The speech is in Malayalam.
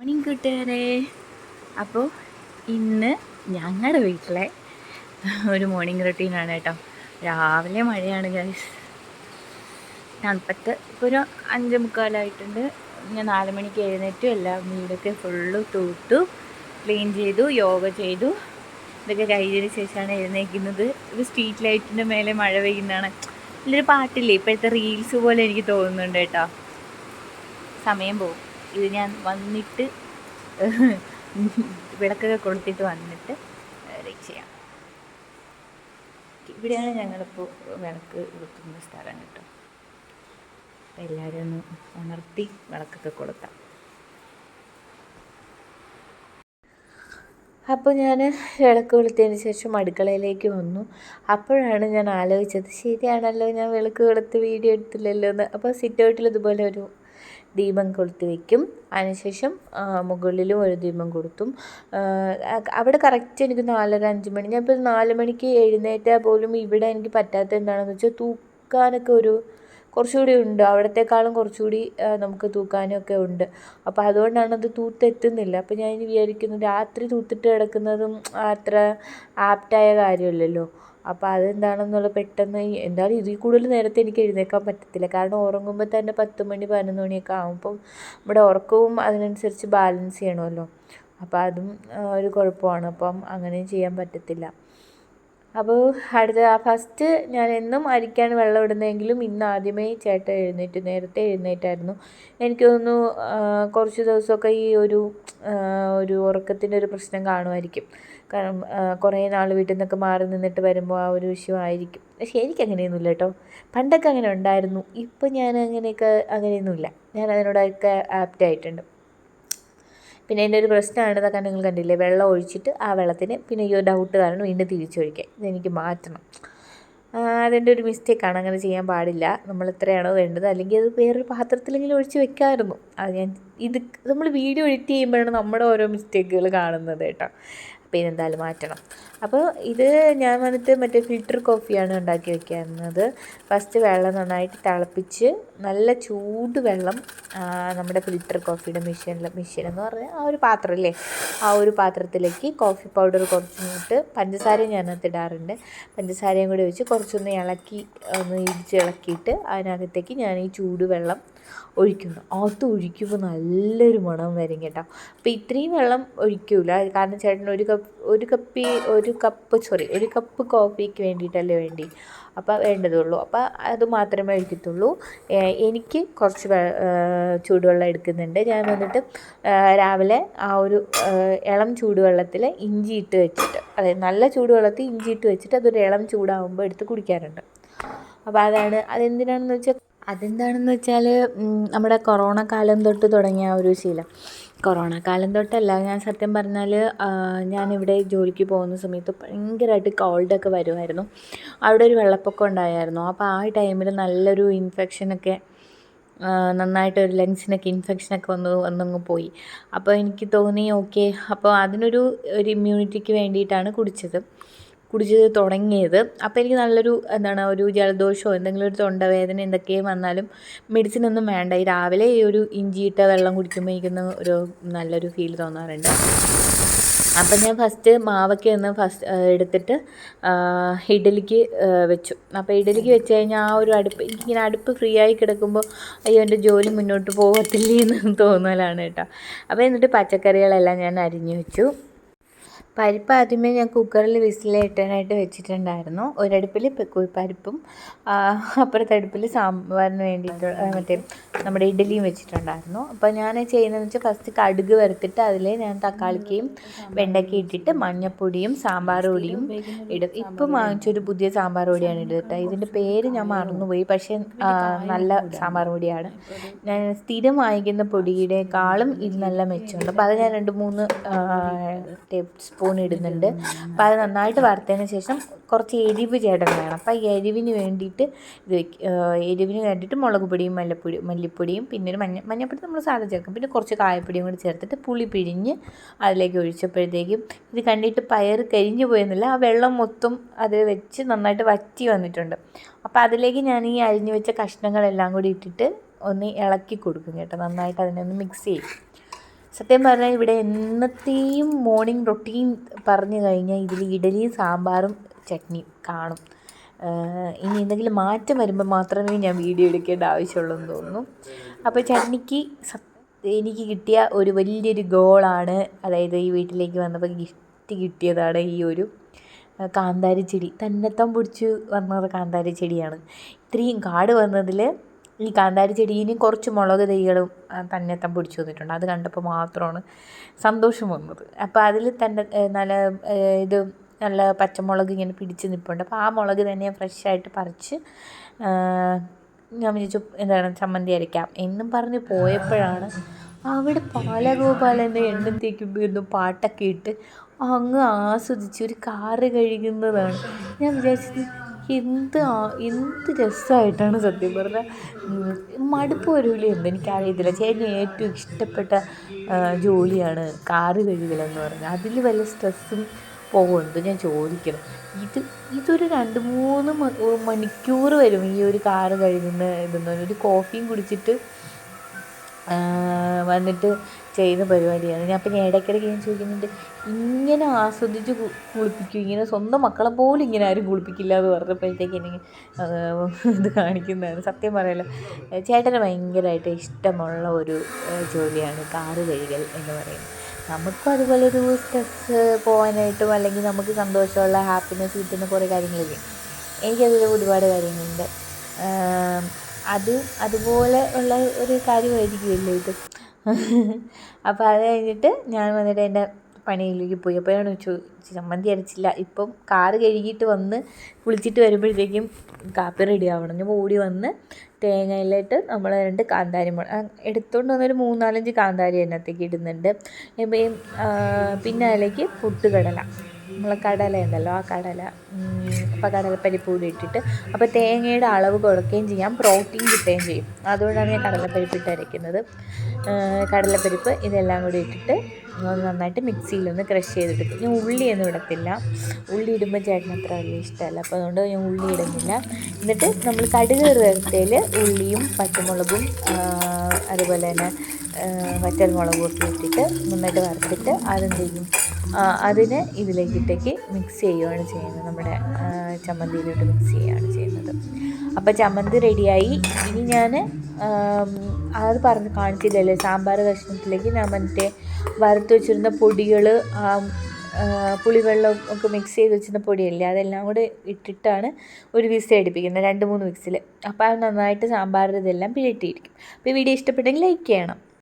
മോർണിംഗ് കൂട്ടുകാരെ. അപ്പോൾ ഇന്ന് ഞങ്ങളുടെ വീട്ടിലെ ഒരു മോർണിംഗ് റൊട്ടീനാണ് കേട്ടോ. രാവിലെ മഴയാണ് ഗൈസ്. തണുപ്പത്ത് ഇപ്പോൾ ഒരു 5:45 ഞാൻ 4 മണിക്ക് എഴുന്നേറ്റു. എല്ലാം വീടൊക്കെ ഫുള്ള് തൂത്തു ക്ലീൻ ചെയ്തു, യോഗ ചെയ്തു. ഇതൊക്കെ കഴിഞ്ഞതിന് ശേഷമാണ് എഴുന്നേൽക്കുന്നത്. ഒരു സ്ട്രീറ്റ് ലൈറ്റിൻ്റെ മേലെ മഴ പെയ്യുന്നതാണ്. ഇതിലൊരു പാട്ടില്ലേ, ഇപ്പോഴത്തെ റീൽസ് പോലെ എനിക്ക് തോന്നുന്നുണ്ട് കേട്ടോ. സമയം പോകും. ഇത് ഞാൻ വന്നിട്ട് വിളക്കൊക്കെ കൊളുത്തിട്ട് വന്നിട്ട് റീച്ച് ചെയ്യാം. ഇവിടെയാണ് ഞങ്ങളിപ്പോൾ വിളക്ക് കൊളുത്തുന്ന സ്ഥലം കേട്ടോ. അപ്പം എല്ലാവരും ഒന്ന് ഉണർത്തി വിളക്കൊക്കെ കൊളുത്താം. അപ്പോൾ ഞാൻ വിളക്ക് കൊളുത്തിയതിന് ശേഷം അടുക്കളയിലേക്ക് വന്നു. അപ്പോഴാണ് ഞാൻ ആലോചിച്ചത്, ശരിയാണല്ലോ, ഞാൻ വിളക്ക് കൊളുത്ത് വീഡിയോ എടുത്തില്ലല്ലോ എന്ന്. അപ്പോൾ സിറ്റ് ഔട്ടിൽ ഇതുപോലെ ഒരു ദീപം കൊളുത്തി വയ്ക്കും. അതിനുശേഷം മുകളിലും ഒരു ദീപം കൊളുത്തും. അവിടെ കറക്റ്റ് എനിക്ക് 4:30-5 മണി. ഞാൻ ഇപ്പോൾ 4 മണിക്ക് എഴുന്നേറ്റാൽ പോലും ഇവിടെ എനിക്ക് പറ്റാത്ത എന്താണെന്ന് വെച്ചാൽ തൂക്കാനൊക്കെ കുറച്ചുകൂടി ഉണ്ട്. അവിടത്തെക്കാളും കുറച്ചുകൂടി നമുക്ക് തൂക്കാനൊക്കെ ഉണ്ട്. അപ്പോൾ അതുകൊണ്ടാണ് അത് തൂത്തെത്തുന്നില്ല. അപ്പോൾ ഞാൻ ഇനി വിചാരിക്കുന്നു, രാത്രി തൂത്തിട്ട് കിടക്കുന്നതും അത്ര ആപ്റ്റായ കാര്യമല്ലല്ലോ. അപ്പോൾ അതെന്താണെന്നുള്ള പെട്ടെന്ന് എന്തായാലും ഇതിൽ കൂടുതൽ നേരത്തെ എനിക്ക് എഴുന്നേൽക്കാൻ പറ്റത്തില്ല. കാരണം ഉറങ്ങുമ്പോൾ തന്നെ 10 മണി 11 മണിയൊക്കെ ആകുമ്പം നമ്മുടെ ഉറക്കവും അതിനനുസരിച്ച് ബാലൻസ് ചെയ്യണമല്ലോ. അപ്പോൾ അതും ഒരു കുഴപ്പമാണ്. അപ്പം അങ്ങനെയും ചെയ്യാൻ പറ്റത്തില്ല. അപ്പോൾ ഫസ്റ്റ് ഞാൻ എന്നും അരിക്കാണ് വെള്ളം ഇടുന്നതെങ്കിലും ഇന്ന് ആദ്യമേ ചേട്ടൻ നേരത്തെ എഴുന്നേറ്റായിരുന്നു. എനിക്ക് തോന്നുന്നു കുറച്ച് ദിവസമൊക്കെ ഈ ഒരു ഉറക്കത്തിൻ്റെ ഒരു പ്രശ്നം കാണുമായിരിക്കും. കാരണം കുറേ നാൾ വീട്ടിൽ നിന്നൊക്കെ മാറി നിന്നിട്ട് വരുമ്പോൾ ആ ഒരു വിഷയമായിരിക്കും. പക്ഷേ എനിക്കങ്ങനെയൊന്നുമില്ല കേട്ടോ. പണ്ടൊക്കെ അങ്ങനെ ഉണ്ടായിരുന്നു. ഇപ്പം ഞാൻ അങ്ങനെയൊന്നുമില്ല. ഞാൻ അതിനോടൊക്കെ ആപ്റ്റായിട്ടുണ്ട്. പിന്നെ എൻ്റെ ഒരു പ്രശ്നമാണ്, ഇതൊക്കെ നിങ്ങൾ കണ്ടില്ലേ, വെള്ളം ഒഴിച്ചിട്ട് ആ വെള്ളത്തിന് പിന്നെ ഈ ഒരു ഡൗട്ട് കാരണം വീണ്ടും തിരിച്ചൊഴിക്കുക. ഇതെനിക്ക് മാറ്റണം. അതെൻ്റെ ഒരു മിസ്റ്റേക്കാണ്. അങ്ങനെ ചെയ്യാൻ പാടില്ല. നമ്മൾ എത്രയാണോ വേണ്ടത്, അല്ലെങ്കിൽ അത് വേറൊരു പാത്രത്തിലെങ്കിലും ഒഴിച്ച് വെക്കാമായിരുന്നു. അത് നമ്മൾ വീഡിയോ എഡിറ്റ് ചെയ്യുമ്പോഴാണ് നമ്മുടെ ഓരോ മിസ്റ്റേക്കുകൾ കാണുന്നത് കേട്ടോ. അപ്പോൾ ഇതെന്തായാലും മാറ്റണം. അപ്പോൾ ഇത് ഞാൻ വന്നിട്ട് മറ്റേ ഫിൽറ്റർ കോഫിയാണ് ഉണ്ടാക്കി വയ്ക്കുന്നത്. ഫസ്റ്റ് വെള്ളം നന്നായിട്ട് തിളപ്പിച്ച് നല്ല ചൂട് വെള്ളം നമ്മുടെ ഫിൽറ്റർ കോഫിയുടെ മെഷീൻ എന്ന് പറഞ്ഞാൽ ആ ഒരു പാത്രമില്ലേ, ആ ഒരു പാത്രത്തിലേക്ക് കോഫി പൗഡർ കുറച്ചിട്ട് പഞ്ചസാരയും ഞാനകത്ത് ഇടാറുണ്ട്. പഞ്ചസാരയും കൂടി വെച്ച് കുറച്ചൊന്ന് ഇളക്കിയിട്ട് അതിനകത്തേക്ക് ഞാൻ ഈ ചൂടുവെള്ളം ഒഴിക്കുന്നു. അത് ഒഴിക്കുമ്പോൾ നല്ലൊരു മണം വരും കേട്ടോ. അപ്പോൾ ഇത്രയും വെള്ളം ഒഴിക്കില്ല, കാരണം ചേട്ടൻ ഒരു കപ്പ് കോഫിക്ക് വേണ്ടിയിട്ടല്ലേ അപ്പോൾ വേണ്ടതുള്ളൂ. അപ്പോൾ അത് മാത്രമേ ഒഴിക്കത്തുള്ളൂ. എനിക്ക് കുറച്ച് ചൂടുവെള്ളം എടുക്കുന്നുണ്ട്. ഞാൻ വന്നിട്ട് രാവിലെ ആ ഒരു ഇളം ചൂടുവെള്ളത്തിൽ ഇഞ്ചി ഇട്ട് വെച്ചിട്ട്, അതായത് നല്ല ചൂടുവെള്ളത്തിൽ ഇഞ്ചി ഇട്ട് വെച്ചിട്ട് അതൊരു ഇളം ചൂടാകുമ്പോൾ എടുത്ത് കുടിക്കാറുണ്ട്. അപ്പോൾ അതെന്താണെന്ന് വെച്ചാൽ നമ്മുടെ കൊറോണ കാലം തൊട്ട് തുടങ്ങിയ ഒരു ശീലം. കൊറോണ കാലം തൊട്ടല്ല, ഞാൻ സത്യം പറഞ്ഞാൽ ഞാനിവിടെ ജോലിക്ക് പോകുന്ന സമയത്ത് ഭയങ്കരമായിട്ട് കോൾഡൊക്കെ വരുമായിരുന്നു. അവിടെ ഒരു വെള്ളപ്പൊക്കം ഉണ്ടായിരുന്നു. അപ്പോൾ ആ ടൈമിൽ നല്ലൊരു ഇൻഫെക്ഷനൊക്കെ നന്നായിട്ട് ഒരു ലങ്സിനൊക്കെ ഇൻഫെക്ഷനൊക്കെ വന്നങ്ങ് പോയി. അപ്പോൾ എനിക്ക് തോന്നി ഓക്കെ, അപ്പോൾ അതിനൊരു ഇമ്മ്യൂണിറ്റിക്ക് വേണ്ടിയിട്ടാണ് കുടിച്ചത് തുടങ്ങിയത്. അപ്പോൾ എനിക്ക് നല്ലൊരു ഒരു ജലദോഷമോ എന്തെങ്കിലും ഒരു തൊണ്ടവേദന എന്തൊക്കെയും വന്നാലും മെഡിസിനൊന്നും വേണ്ട. ഈ രാവിലെ ഈ ഒരു ഇഞ്ചിയിട്ട വെള്ളം കുടിക്കുമ്പോൾ എനിക്കൊന്ന് നല്ലൊരു ഫീൽ തോന്നാറുണ്ട്. അപ്പം ഞാൻ ഫസ്റ്റ് മാവൊക്കെ എടുത്തിട്ട് ഇഡലിക്ക് വെച്ചു. അപ്പോൾ ഇഡലിക്ക് വെച്ച് കഴിഞ്ഞാൽ ആ ഒരു എനിക്കിങ്ങനെ അടുപ്പ് ഫ്രീ ആയി കിടക്കുമ്പോൾ അയ്യോ എൻ്റെ ജോലി മുന്നോട്ട് പോകത്തില്ലേ എന്ന് തോന്നലാണ് കേട്ടോ. അപ്പോൾ എന്നിട്ട് പച്ചക്കറികളെല്ലാം ഞാൻ അരിഞ്ഞു വെച്ചു. പരിപ്പ് ആദ്യമേ ഞാൻ കുക്കറിൽ വിസിലിടാനായിട്ട് വെച്ചിട്ടുണ്ടായിരുന്നു. ഒരടുപ്പിൽ പരിപ്പും അപ്പുറത്തെ അടുപ്പിൽ സാമ്പാറിന് വേണ്ടിയിട്ട് മറ്റേ നമ്മുടെ ഇഡലിയും വെച്ചിട്ടുണ്ടായിരുന്നു. അപ്പോൾ ഞാൻ ചെയ്യുന്നതെന്ന് വെച്ചാൽ ഫസ്റ്റ് കടുക് വറുത്തിട്ട് അതിൽ ഞാൻ തക്കാളിക്കയും വെണ്ടയ്ക്കയും ഇട്ടിട്ട് മഞ്ഞൾപ്പൊടിയും സാമ്പാർ പൊടിയും ഇടും. ഇപ്പം വാങ്ങിച്ചൊരു പുതിയ സാമ്പാർ പൊടിയാണ് ഇടുക. ഇതിൻ്റെ പേര് ഞാൻ മറന്നുപോയി, പക്ഷേ നല്ല സാമ്പാർ പൊടിയാണ്. ഞാൻ സ്ഥിരം വാങ്ങിക്കുന്ന പൊടിയുടെക്കാളും ഇത് നല്ല മെച്ചമുണ്ട്. അപ്പോൾ അത് ഞാൻ 2-3 ടേബിൾ സ്പൂൺ ഇടുന്നുണ്ട്. അപ്പോൾ അത് നന്നായിട്ട് വറുത്തതിന് ശേഷം കുറച്ച് എരിവ് ചേട്ടൻ വേണം. അപ്പോൾ ഈ എരിവിന് വേണ്ടിയിട്ട് മുളക് പൊടിയും മല്ലിപ്പൊടിയും പിന്നെ ഒരു മഞ്ഞൾപ്പൊടി നമ്മൾ സാധാ ചേർക്കും. പിന്നെ കുറച്ച് കായപ്പൊടിയും കൂടി ചേർത്തിട്ട് പുളി പിഴിഞ്ഞ് അതിലേക്ക് ഒഴിച്ചപ്പോഴത്തേക്കും ഇത് കണ്ടിട്ട് പയർ കരിഞ്ഞു പോയെന്നില്ല, ആ വെള്ളം മൊത്തം അത് വെച്ച് നന്നായിട്ട് വറ്റി വന്നിട്ടുണ്ട്. അപ്പോൾ അതിലേക്ക് ഞാൻ ഈ അരിഞ്ഞു വെച്ച കഷ്ണങ്ങളെല്ലാം കൂടി ഇട്ടിട്ട് ഒന്ന് ഇളക്കി കൊടുക്കും കേട്ടോ. നന്നായിട്ട് അതിനെ ഒന്ന് മിക്സ് ചെയ്യും. സത്യം പറഞ്ഞാൽ ഇവിടെ എന്നത്തെയും മോർണിംഗ് റൊട്ടീൻ പറഞ്ഞു കഴിഞ്ഞാൽ ഇതിൽ ഇഡലിയും സാമ്പാറും ചട്നിയും കാണും. ഇനി എന്തെങ്കിലും മാറ്റം വരുമ്പോൾ മാത്രമേ ഞാൻ വീഡിയോ എടുക്കേണ്ട ആവശ്യമുള്ളൂ എന്ന് തോന്നുന്നു. അപ്പോൾ ചട്നിക്ക് എനിക്ക് കിട്ടിയ ഒരു വലിയൊരു ഗോളാണ്, അതായത് ഈ വീട്ടിലേക്ക് വന്നപ്പോൾ ഗിഫ്റ്റ് കിട്ടിയതാണ് ഈ ഒരു കാന്താരി ചെടി. തന്നെത്താൻ പിടിച്ച് വന്നത് കാന്താരി ചെടിയാണ്. ഇത്രയും കാട് വന്നതിൽ ഈ കാന്താരി ചെടീന് കുറച്ച് മുളക് തൈകളും തന്നെത്താൻ പിടിച്ചു വന്നിട്ടുണ്ട്. അത് കണ്ടപ്പോൾ മാത്രമാണ് സന്തോഷം വന്നത്. അപ്പോൾ അതിൽ തന്നെ നല്ല പച്ചമുളക് ഇങ്ങനെ പിടിച്ച് നിൽപ്പുണ്ട്. അപ്പോൾ ആ മുളക് തന്നെ ഫ്രഷായിട്ട് പറിച്ച് ഞാൻ വിചാരിച്ചു എന്താണ് ചമ്മന്തി അരയ്ക്കാം എന്നും പറഞ്ഞ് പോയപ്പോഴാണ് അവിടെ ബാലഗോപാലൻ്റെ എണ്ണ തേക്കുമ്പോൾ പാട്ടൊക്കെ ഇട്ട് അങ്ങ് ആസ്വദിച്ച് ഒരു കാറ് കഴുകുന്നതാണ്. ഞാൻ വിചാരിച്ചത് എന്ത് രസമായിട്ടാണ് സത്യം പറഞ്ഞാൽ. മടുപ്പ് വരില്ലേ എന്ന് എനിക്കറിയത്തില്ല. ചേട്ടന് ഏറ്റവും ഇഷ്ടപ്പെട്ട ജോലിയാണ് കാറ് കഴുകലെന്ന് പറഞ്ഞാൽ. അതിൽ വല്ല സ്ട്രെസ്സും പോകുന്നുണ്ട് ഞാൻ ചോദിക്കണം. ഇതൊരു 2-3 മണിക്കൂർ വരും ഈ ഒരു കാറ് കഴുകുന്ന ഇതെന്ന് പറഞ്ഞാൽ. ഒരു കോഫിയും കുടിച്ചിട്ട് വന്നിട്ട് ചെയ്യുന്ന പരിപാടിയാണ്. അപ്പം ഞാൻ ഇടയ്ക്കിടയ്ക്ക് ഞാൻ ചോദിക്കുന്നുണ്ട്, ഇങ്ങനെ ആസ്വദിച്ച് കുളിപ്പിക്കും, ഇങ്ങനെ സ്വന്തം മക്കളെ പോലും ഇങ്ങനെ ആരും കുളിപ്പിക്കില്ല എന്ന് പറഞ്ഞപ്പോഴത്തേക്ക് എനിക്ക് ഇത് കാണിക്കുന്നതാണ്. സത്യം പറയല്ലോ, ചേട്ടന് ഭയങ്കരമായിട്ട് ഇഷ്ടമുള്ള ഒരു ജോലിയാണ് കാറ് കഴുകൽ എന്ന് പറയുന്നത്. നമുക്കും അതുപോലൊരു സ്ട്രെസ്സ് പോകാനായിട്ടും അല്ലെങ്കിൽ നമുക്ക് സന്തോഷമുള്ള ഹാപ്പിനെസ് കിട്ടുന്ന കുറേ കാര്യങ്ങളില്ലേ. എനിക്കതിൽ ഒരുപാട് കാര്യങ്ങളുണ്ട്. അതുപോലെ ഉള്ള ഒരു കാര്യമായിരിക്കുമല്ലോ ഇത്. അപ്പോൾ അത് കഴിഞ്ഞിട്ട് ഞാൻ വന്നിട്ട് എൻ്റെ പണിയിലേക്ക് പോയി. അപ്പോഴാണ് ചമ്മന്തി അരച്ചില്ല. ഇപ്പം കാറ് കഴുകിയിട്ട് വന്ന് കുളിച്ചിട്ട് വരുമ്പോഴത്തേക്കും കാപ്പി റെഡി ആവണം. ഞാൻ ഓടി വന്ന് തേങ്ങയിലിട്ട് നമ്മൾ 2 കാന്താരി എടുത്തുകൊണ്ട് വന്നൊരു 3-4 കാന്താരി അതിനകത്തേക്ക് ഇടുന്നുണ്ട്. പിന്നെ അതിലേക്ക് പൊട്ടുകടല, നമ്മളെ കടല ഉണ്ടല്ലോ, ആ കടല, അപ്പോൾ കടലപ്പരിപ്പ് കൂടി ഇട്ടിട്ട്, അപ്പോൾ തേങ്ങയുടെ അളവ് കുറയ്ക്കുകയും ചെയ്യാം, പ്രോട്ടീൻ കിട്ടുകയും ചെയ്യും. അതുകൊണ്ടാണ് ഞാൻ കടലപ്പരിപ്പിട്ട് അരയ്ക്കുന്നത്. കടലപ്പരിപ്പ് ഇതെല്ലാം കൂടി ഇട്ടിട്ട് നന്നായിട്ട് മിക്സിയിലൊന്ന് ക്രഷ് ചെയ്തെടുക്കും. ഞാൻ ഉള്ളിയൊന്നും ഇടത്തില്ല. ഉള്ളി ഇടുമ്പോൾ ചേട്ടന് അത്ര വലിയ ഇഷ്ടമല്ല, അപ്പോൾ അതുകൊണ്ട് ഞാൻ ഉള്ളി ഇടുന്നില്ല. എന്നിട്ട് നമ്മൾ കടുക് വറുത്തതിൽ ഉള്ളിയും പച്ചമുളകും അതുപോലെ തന്നെ വറ്റൽമുളകും ഒക്കെ ഇട്ടിട്ട് നന്നായിട്ട് വറുത്തിട്ട് അതെന്ത് ചെയ്യും, അതിനെ ഇതിലേക്കിട്ടേക്ക് മിക്സ് ചെയ്യുകയാണ് ചെയ്യുന്നത്. നമ്മുടെ ചമ്മന്തിയിലോട്ട് മിക്സ് ചെയ്യുകയാണ് ചെയ്യുന്നത്. അപ്പോൾ ചമ്മന്തി റെഡിയായി. ഇനി ഞാൻ അത് കാണിച്ചില്ലല്ലോ, സാമ്പാർ കഷ്ണത്തിലേക്ക് ഞാൻ മറ്റേ വറുത്ത് വെച്ചിരുന്ന പൊടികൾ, പുളിവെള്ളം ഒക്കെ മിക്സ് ചെയ്ത് വെച്ചിരുന്ന പൊടിയല്ലേ, അതെല്ലാം കൂടെ ഇട്ടിട്ടാണ് ഒരു വിസിൽ അടുപ്പിക്കുന്നത്, 2-3 വിസിൽ. അപ്പോൾ അത് നന്നായിട്ട് സാമ്പാറിൽ ഇതെല്ലാം പിഴറ്റിയിരിക്കും. അപ്പോൾ ഈ വീഡിയോ ഇഷ്ടപ്പെട്ടെങ്കിൽ ലൈക്ക് ചെയ്യണം.